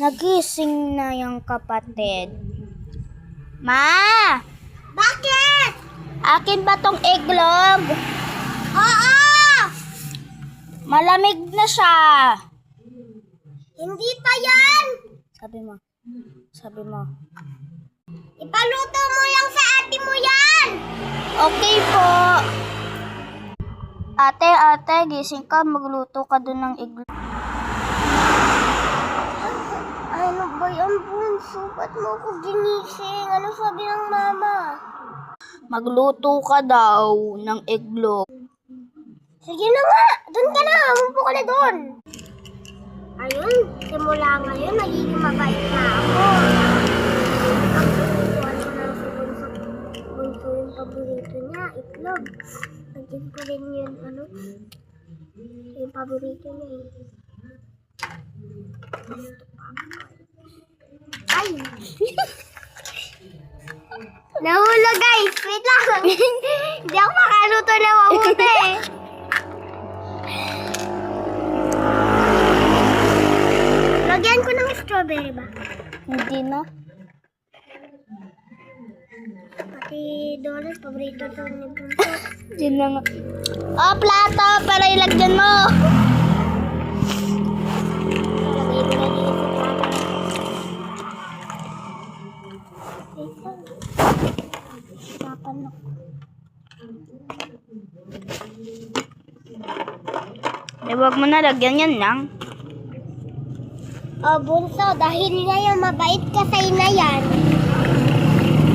Nagising na yung kapatid. Ma! Bakit? Akin ba tong iglog? Oo! Malamig na siya. Hindi pa yan! Sabi mo. Sabi mo. Ipaluto mo lang sa ate mo yan! Okay po. Ate, gising ka. Magluto ka dun ng iglog. Ano ba yan, Bunso? Ba't mo ko ginising? Ano sabi ng mama? Magluto ka daw ng iglog. Sige na nga! Doon ka na! Umupo ka na doon! Ayun, simula ngayon, nagiging mabait na ako. Ang tutuan ko na si Bunso yung paborito niya, itlog. Nandiyan ko rin yun, yung paborito niya eh. Ay! Nahulog guys! Wait lang! Hindi ako makaluto na mabuti. Lagyan ko ng strawberry ba? Hindi na. Pati Doris, paborito to ni Bunso. Hindi na nga. Oh, plato! Para ilagyan mo. Lagay ko na dito sa plato. Wait lang. Hirapan ako. Huwag mo na lagyan yan lang. Oh, Bunso, dahil ngayon mabait ka sa ina yan.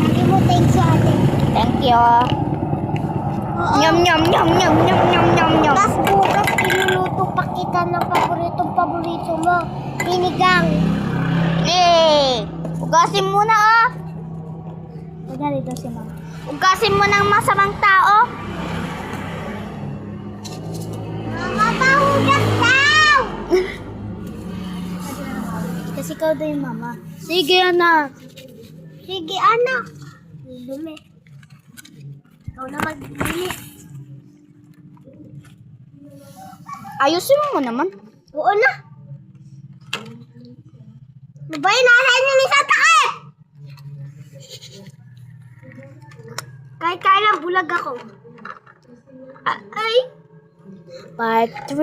Sabi mo, thanks you, ate. Thank you. Oo. Nyam, nyam, nyam, nyam, nyam, nyam, nyam, nyam. Tapos bukas, iluluto pa kita ng paborito mo. Sinigang. Ugasin mo na ah. Huwag dito si mama. Ugasin mo ng masamang tao. Mama, pahugas daw! Kasi ikaw daw yung mama. Sige, anak. Sige, anak. Dumi. Ikaw na magbili. Ayusin mo naman. Oo na. Ano ba yun? Nasaan yung isang takip? Kahit kailan bulag ako. Ay! Part 3.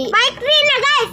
Bike 3 na guys!